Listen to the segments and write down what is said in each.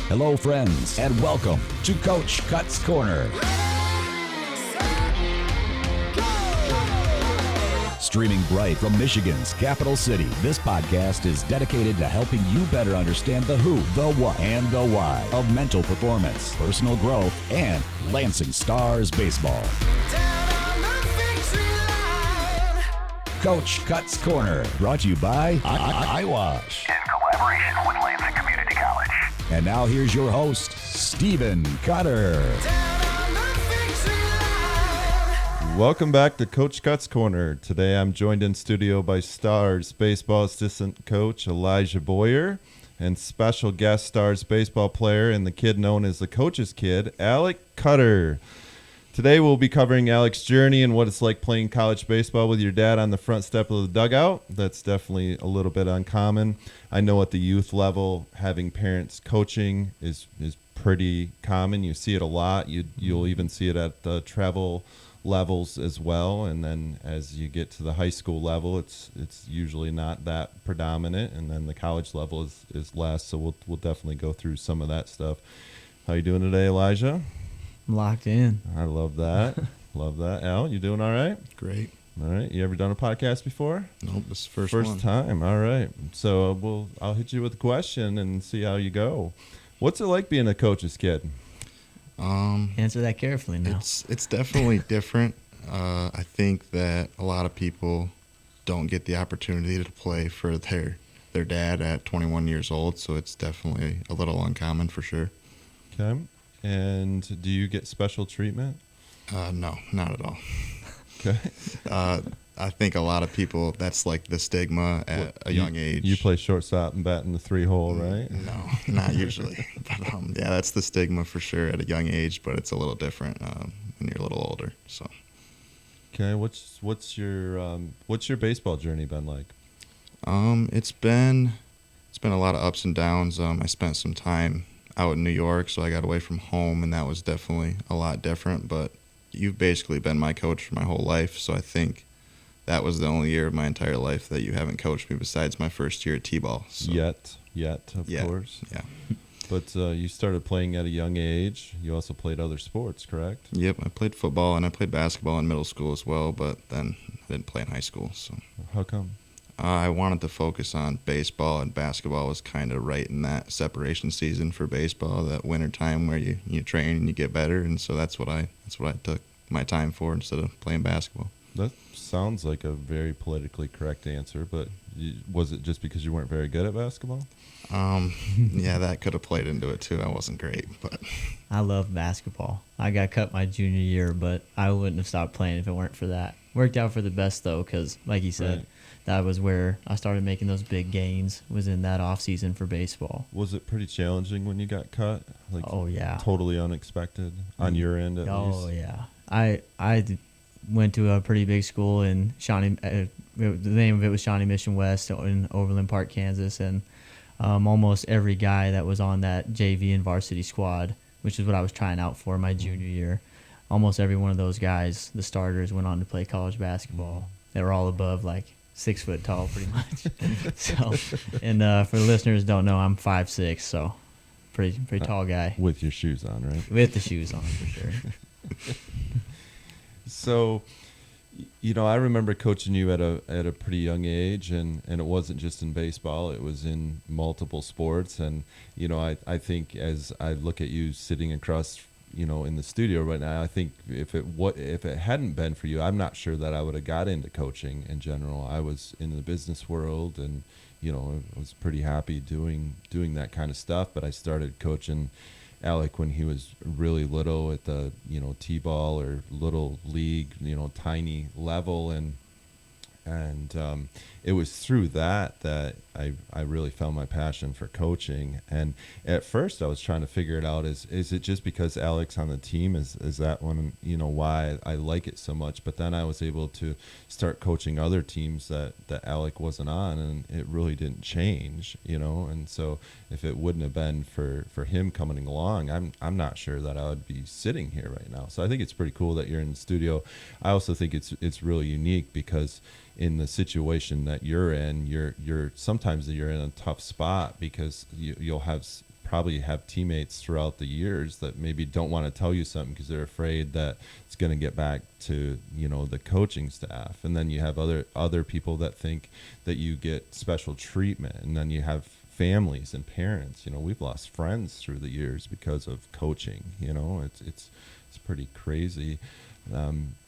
Hello, friends, and welcome to Coach Cut's Corner. Streaming bright from Michigan's capital city, this podcast is dedicated to helping you better understand the who, the what, and the why of mental performance, personal growth, and Lansing Stars baseball. Coach Cut's Corner, brought to you by Eyewash. In collaboration with Lansing Community College. And now here's your host, Stephen Cutter. Welcome back to Coach Cut's Corner. Today I'm joined in studio by Stars baseball assistant coach Elijah Boyer and special guest Stars baseball player and the kid known as the coach's kid, Alec Cutter. Today we'll be covering Alec's journey and what it's like playing college baseball with your dad on the front step of the dugout. That's definitely a little bit uncommon. I know at the youth level, having parents coaching is pretty common. You see it a lot. You'll even see it at the travel levels as well, and then as you get to the high school level, it's usually not that predominant, and then the college level is less. So we'll definitely go through some of that stuff. How you doing today, Elijah? I'm locked in. I love that. Love that. Al, you doing all right? Great. All right. You ever done a podcast before? Nope, this is the first one. Time. All right. So I'll hit you with a question and see how you go. What's it like being a coach's kid? Answer that carefully now. It's definitely different. I think that a lot of people don't get the opportunity to play for their dad at 21 years old, so it's definitely a little uncommon for sure. Okay. And do you get special treatment? No, not at all. Okay. I think a lot of people, that's like the stigma at a young age. You play shortstop and bat in the 3-hole, right? No, not usually. But yeah, that's the stigma for sure at a young age, but it's a little different when you're a little older. So. Okay, what's your baseball journey been like? It's been a lot of ups and downs. I spent some time out in New York, so I got away from home, and that was definitely a lot different. But you've basically been my coach for my whole life, so I think that was the only year of my entire life that you haven't coached me besides my first year at T-ball. So. Yet, of course. Yeah. But you started playing at a young age. You also played other sports, correct? Yep, I played football and I played basketball in middle school as well, but then I didn't play in high school. So how come? I wanted to focus on baseball, and basketball was kind of right in that separation season for baseball, that winter time where you train and you get better, and so that's what I took my time for instead of playing basketball. That sounds like a very politically correct answer, but was it just because you weren't very good at basketball? Yeah, that could have played into it too. I wasn't great, but I love basketball. I got cut my junior year, but I wouldn't have stopped playing if it weren't for that. Worked out for the best though, because like you said, that was where I started making those big gains, was in that off season for baseball. Was it pretty challenging when you got cut? Like, oh yeah, totally unexpected on your end at least. Oh yeah, I went to a pretty big school in Shawnee. The name of it was Shawnee Mission West in Overland Park, Kansas, and almost every guy that was on that JV and varsity squad, which is what I was trying out for my junior year, almost every one of those guys, the starters, went on to play college basketball. They were all above like 6 foot tall, pretty much. So, and for the listeners who don't know, I'm 5'6", so pretty tall guy. With your shoes on, right? With the shoes on, for sure. So, I remember coaching you at a pretty young age, and it wasn't just in baseball; it was in multiple sports. And I think as I look at you sitting across, in the studio right now, I think if it hadn't been for you, I'm not sure that I would have got into coaching in general. I was in the business world, and I was pretty happy doing that kind of stuff. But I started coaching Alec when he was really little at the T-ball or little league, tiny level, and it was through that I really found my passion for coaching. And at first I was trying to figure it out, is it just because Alec's on the team, is that one, why I like it so much? But then I was able to start coaching other teams that Alec wasn't on, and it really didn't change, and so if it wouldn't have been for him coming along, I'm not sure that I would be sitting here right now. So I think it's pretty cool that you're in the studio. I also think it's really unique because in the situation that you're in, you're sometimes you're in a tough spot because you'll have probably have teammates throughout the years that maybe don't want to tell you something because they're afraid that it's going to get back to, the coaching staff. And then you have other people that think that you get special treatment. And then you have families and parents. We've lost friends through the years because of coaching. It's pretty crazy.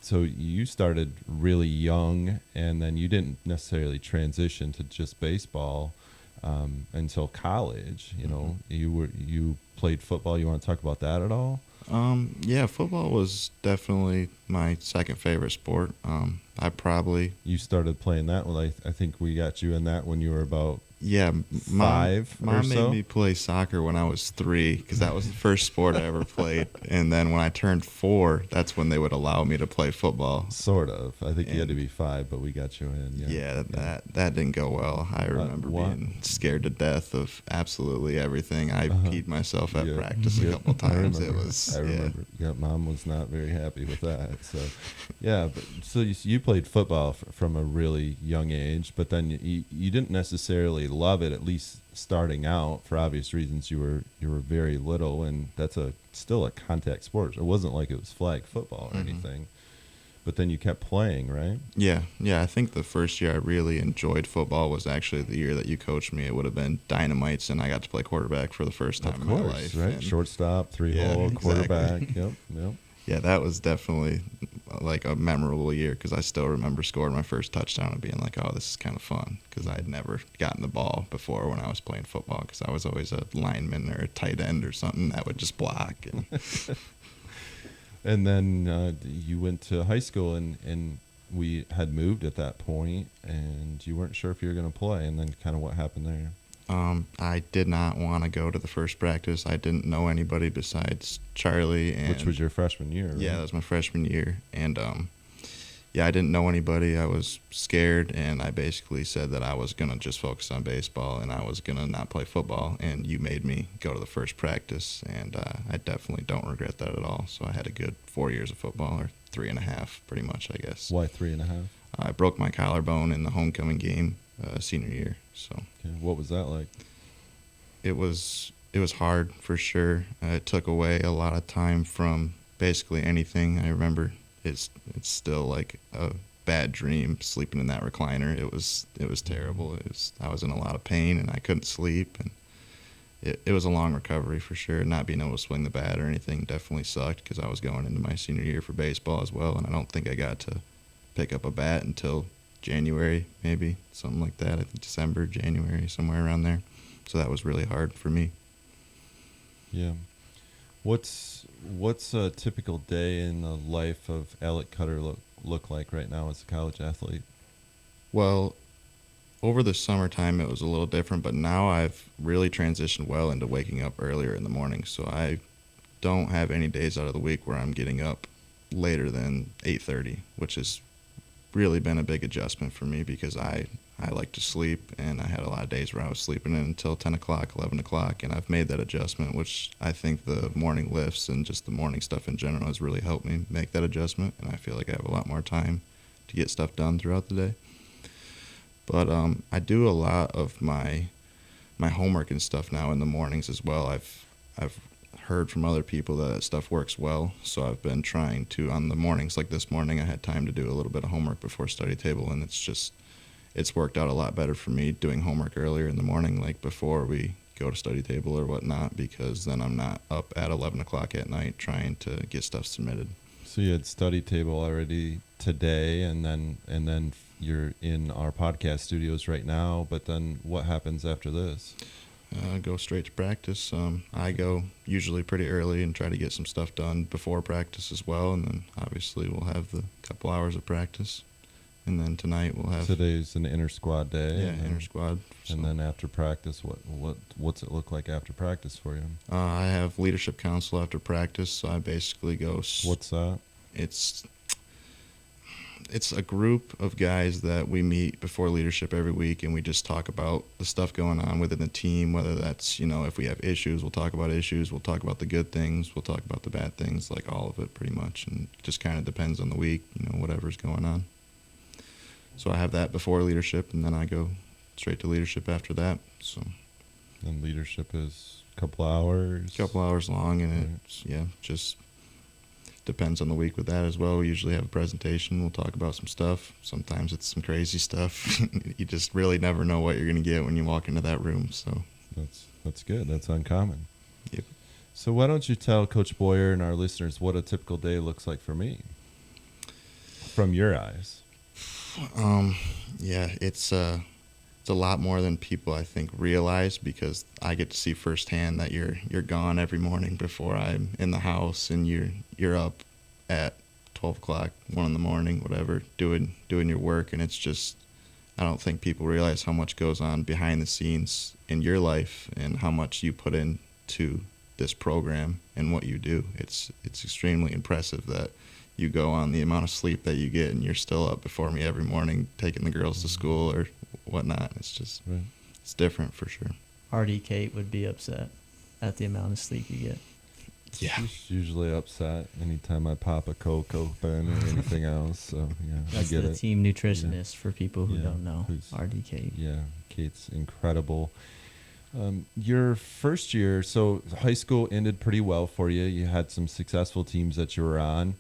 So you started really young, and then you didn't necessarily transition to just baseball until college. You played football. You want to talk about that at all? Yeah, football was definitely my second favorite sport. You started playing that one. I think we got you in that when you were about five or Mom so? made me play soccer when I was 3 because that was the first sport I ever played. And then when I turned 4, that's when they would allow me to play football. Sort of. I think you had to be 5, but we got you in. Yeah, that didn't go well. I remember being scared to death of absolutely everything. I peed myself at practice a couple times. I remember. Yeah, Mom was not very happy with that. So, so you played football from a really young age, but then you didn't necessarily love it, at least starting out. For obvious reasons, you were very little, and that's still a contact sport. It wasn't like it was flag football or anything. But then you kept playing, right? Yeah. I think the first year I really enjoyed football was actually the year that you coached me. It would have been Dynamites, and I got to play quarterback for the first time in my life. Right? And Shortstop, 3-hole, quarterback. Yep. Yeah, that was definitely like a memorable year because I still remember scoring my first touchdown and being like, oh, this is kind of fun, because I had never gotten the ball before when I was playing football, because I was always a lineman or a tight end or something that would just block. And then you went to high school, and we had moved at that point, and you weren't sure if you were going to play, and then kind of what happened there? I did not want to go to the first practice. I didn't know anybody besides Charlie. Which was your freshman year, right? Yeah, that was my freshman year. And, I didn't know anybody. I was scared, and I basically said that I was going to just focus on baseball, and I was going to not play football. And you made me go to the first practice, and I definitely don't regret that at all. So I had a good 4 years of football, or 3.5, pretty much, I guess. Why 3.5? I broke my collarbone in the homecoming game senior year. So what was that like? It was hard for sure. It took away a lot of time from basically anything. I remember it's still like a bad dream sleeping in that recliner. It was terrible. I was in a lot of pain, and I couldn't sleep, and it was a long recovery for sure. Not being able to swing the bat or anything definitely sucked, because I was going into my senior year for baseball as well, and I don't think I got to pick up a bat until January, maybe something like that. I think December, January, somewhere around there. So that was really hard for me. Yeah. What's a typical day in the life of Alec Cutter look like right now as a college athlete? Well, over the summertime it was a little different, but now I've really transitioned well into waking up earlier in the morning. So I don't have any days out of the week where I'm getting up later than 8:30, which has really been a big adjustment for me, because I like to sleep, and I had a lot of days where I was sleeping in until 10 o'clock, 11 o'clock, and I've made that adjustment, which I think the morning lifts and just the morning stuff in general has really helped me make that adjustment, and I feel like I have a lot more time to get stuff done throughout the day. But I do a lot of my homework and stuff now in the mornings as well. I've heard from other people that stuff works well, so I've been trying to, on the mornings, like this morning I had time to do a little bit of homework before study table, and it's worked out a lot better for me doing homework earlier in the morning, like before we go to study table or whatnot, because then I'm not up at 11 o'clock at night trying to get stuff submitted. So you had study table already today, and then you're in our podcast studios right now, but then what happens after this? Go straight to practice. I go usually pretty early and try to get some stuff done before practice as well, and then obviously we'll have the couple hours of practice, and then tonight we'll have... Today's an inter-squad day. Yeah, inter-squad. So. And then after practice, what's it look like after practice for you? I have leadership council after practice, so I basically go... What's that? It's a group of guys that we meet before leadership every week, and we just talk about the stuff going on within the team, whether that's, if we have issues, we'll talk about issues, we'll talk about the good things, we'll talk about the bad things, like all of it pretty much, and it just kind of depends on the week, whatever's going on. So I have that before leadership, and then I go straight to leadership after that. So. And leadership is? A couple hours? A couple hours long, and it's, just depends on the week with that as well. We usually have a presentation. We'll talk about some stuff. Sometimes it's some crazy stuff. You just really never know what you're going to get when you walk into that room. So That's good. That's uncommon. Yep. So why don't you tell Coach Boyer and our listeners what a typical day looks like for me from your eyes? It's a lot more than people I think realize, because I get to see firsthand that you're gone every morning before I'm in the house, and you're up at 12 o'clock, 1 in the morning, whatever, doing your work. And it's just, I don't think people realize how much goes on behind the scenes in your life and how much you put into this program and what you do. It's extremely impressive that you go on the amount of sleep that you get, and you're still up before me every morning taking the girls to school or whatnot. It's just, It's different for sure. RD Kate would be upset at the amount of sleep you get. Yeah. She's usually upset anytime I pop a Coke open or anything else. So, yeah, That's I get the it. team nutritionist for people who don't know. Who's- RD Kate. Yeah, Kate's incredible. Your first year, so high school ended pretty well for you. You had some successful teams that you were on.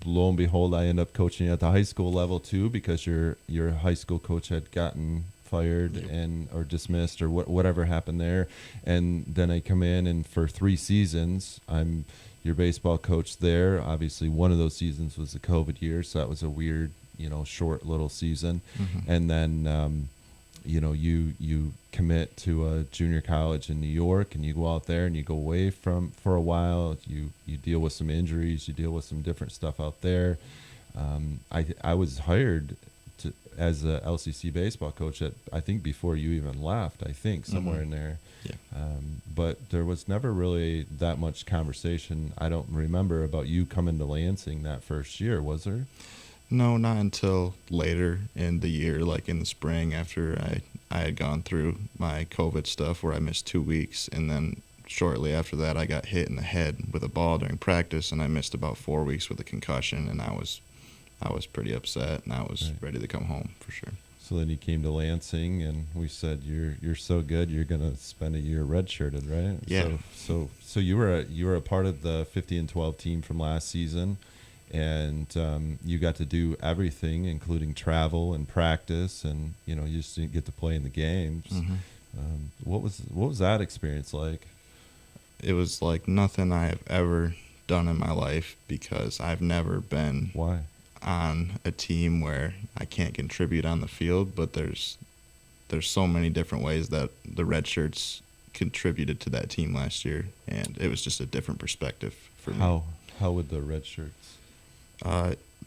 Lo and behold, I ended up coaching at the high school level too, because your high school coach had gotten fired or dismissed or whatever happened there. And then I come in, and for 3 seasons, I'm your baseball coach there. Obviously, one of those seasons was the COVID year, so that was a weird, short little season. Mm-hmm. And then you commit to a junior college in New York, and you go out there and you go away for a while. You deal with some injuries, you deal with some different stuff out there. I was hired as a LCC baseball coach I think before you even left, I think somewhere in there. Yeah. But there was never really that much conversation, I don't remember, about you coming to Lansing that first year, was there? No, not until later in the year, like in the spring, after I had gone through my COVID stuff where I missed 2 weeks. And then shortly after that, I got hit in the head with a ball during practice, and I missed about 4 weeks with a concussion. And I was pretty upset, and I was ready to come home for sure. So then you came to Lansing, and we said you're so good, you're gonna spend a year redshirted, right? Yeah. So you were a part of the 50-12 team from last season, and you got to do everything, including travel and practice, and you just didn't get to play in the games. Mm-hmm. What was that experience like? It was like nothing I have ever done in my life, because I've never been Why? on a team where I can't contribute on the field, but there's so many different ways that the red shirts contributed to that team last year, and it was just a different perspective for me. How would the red shirts?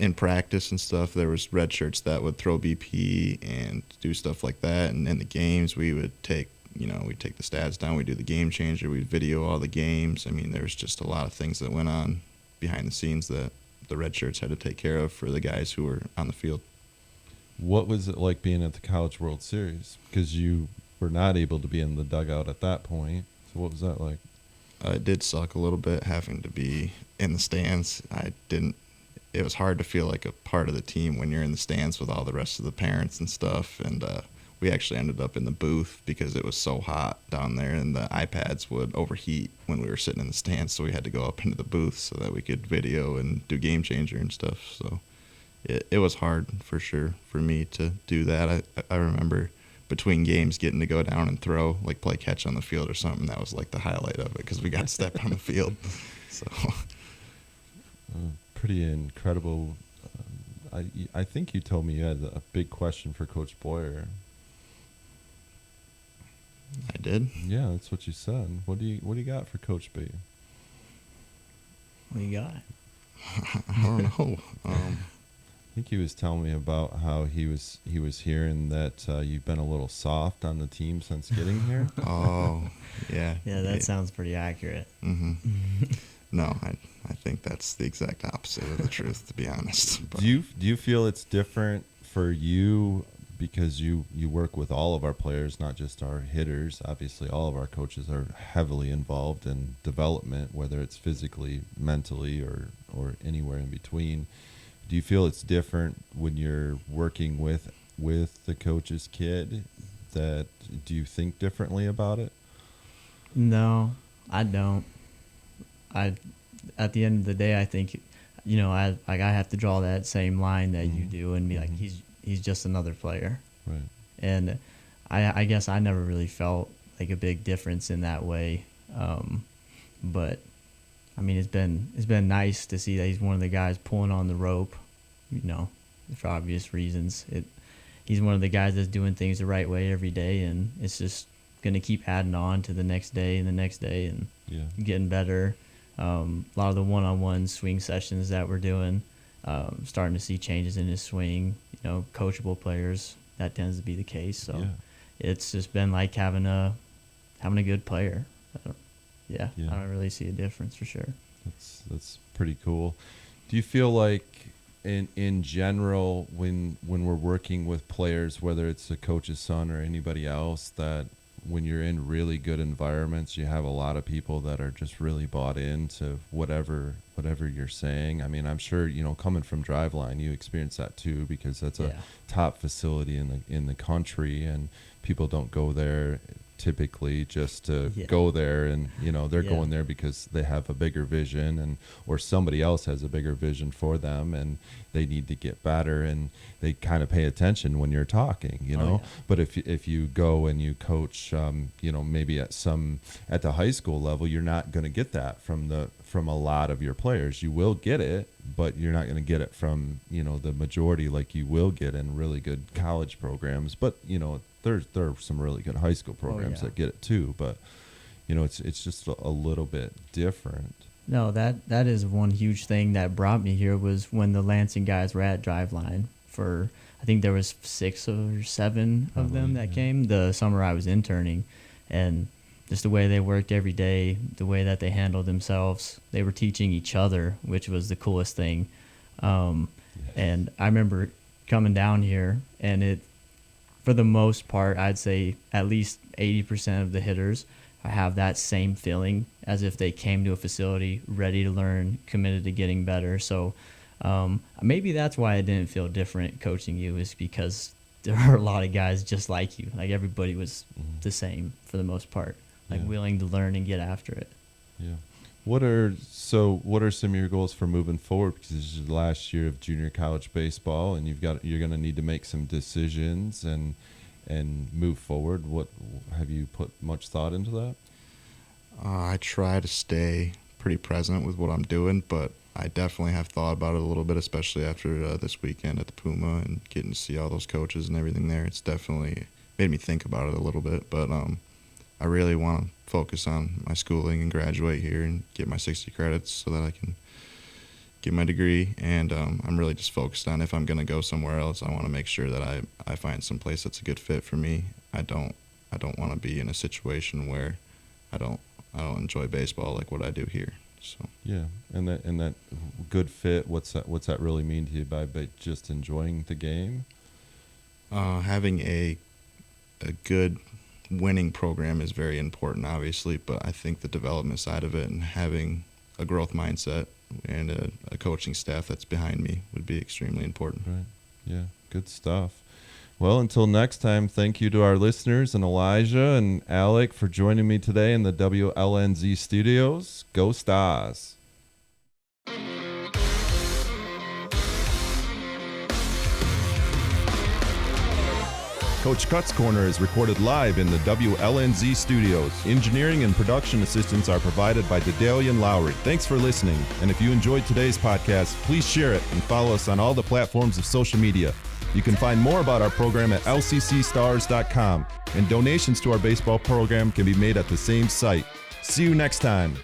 In practice and stuff, there was red shirts that would throw BP and do stuff like that, and in the games we would take we'd take the stats down, we'd do the game changer, we'd video all the games. I mean, there was just a lot of things that went on behind the scenes that the red shirts had to take care of for the guys who were on the field. What was it like being at the College World Series? Because you were not able to be in the dugout at that point. So what was that like? It did suck a little bit having to be in the stands. It was hard to feel like a part of the team when you're in the stands with all the rest of the parents and stuff. And we actually ended up in the booth because it was so hot down there, and the iPads would overheat when we were sitting in the stands. So we had to go up into the booth so that we could video and do game changer and stuff. So it was hard for sure for me to do that. I remember between games getting to go down and throw, like play catch on the field or something. That was like the highlight of it, because we got to step on the field. So pretty incredible. I think you told me you had a big question for Coach Boyer. I did. Yeah, that's what you said. What do you got for Coach B? What you got? I don't know. I think he was telling me about how he was hearing that you've been a little soft on the team since getting here. Oh, yeah. Yeah, that sounds pretty accurate. Mm-hmm. No, I think that's the exact opposite of the truth, to be honest. But Do you feel it's different for you because you work with all of our players, not just our hitters? Obviously, all of our coaches are heavily involved in development, whether it's physically, mentally, or anywhere in between. Do you feel it's different when you're working with the coach's kid? Do you think differently about it? No, I don't. At the end of the day, I think, I have to draw that same line that you do and be like, he's just another player. Right. And I guess I never really felt like a big difference in that way. But I mean, it's been nice to see that he's one of the guys pulling on the rope, for obvious reasons. He's one of the guys that's doing things the right way every day, and it's just going to keep adding on to the next day and the next day and getting better. A lot of the one-on-one swing sessions that we're doing, starting to see changes in his swing. Coachable players, that tends to be the case. So it's just been like having a good player. I don't really see a difference for sure. That's pretty cool. Do you feel like in general when we're working with players, whether it's a coach's son or anybody else, that when you're in really good environments, you have a lot of people that are just really bought into whatever you're saying? I mean, I'm sure, coming from Driveline, you experience that too, because that's a top facility in the country, and people don't go there typically just to go there, and they're going there because they have a bigger vision, or somebody else has a bigger vision for them, and they need to get better, and they kind of pay attention when you're talking, But if you go and you coach, maybe at the high school level, you're not going to get that from a lot of your players. You will get it, but you're not going to get it from the majority like you will get in really good college programs. But there are some really good high school programs that get it too, but it's just a little bit different. No, that is one huge thing that brought me here was when the Lansing guys were at Driveline. I think there was 6 or 7 of them that came the summer I was interning, and just the way they worked every day, the way that they handled themselves, they were teaching each other, which was the coolest thing. And I remember coming down here, and for the most part, I'd say at least 80% of the hitters have that same feeling as if they came to a facility ready to learn, committed to getting better. So maybe that's why I didn't feel different coaching you, is because there are a lot of guys just like you. Like everybody was the same for the most part, willing to learn and get after it. Yeah. What are some of your goals for moving forward? Because this is the last year of junior college baseball, and you're going to need to make some decisions and move forward. What have you put much thought into that? I try to stay pretty present with what I'm doing, but I definitely have thought about it a little bit, especially after this weekend at the Puma and getting to see all those coaches and everything there. It's definitely made me think about it a little bit, but I really want to focus on my schooling and graduate here and get my 60 credits so that I can get my degree. And I'm really just focused on, if I'm going to go somewhere else, I want to make sure that I find some place that's a good fit for me. I don't want to be in a situation where I don't enjoy baseball like what I do here. So yeah, and that good fit. What's that really mean to you by just enjoying the game? Having a good winning program is very important, obviously, but I think the development side of it and having a growth mindset and a coaching staff that's behind me would be extremely important. Right. Yeah, good stuff. Well, until next time, thank you to our listeners and Elijah and Alec for joining me today in the WLNZ studios. Go Stars! Coach Cut's Corner is recorded live in the WLNZ studios. Engineering and production assistance are provided by Dedalia and Lowry. Thanks for listening. And if you enjoyed today's podcast, please share it and follow us on all the platforms of social media. You can find more about our program at lccstars.com, and donations to our baseball program can be made at the same site. See you next time.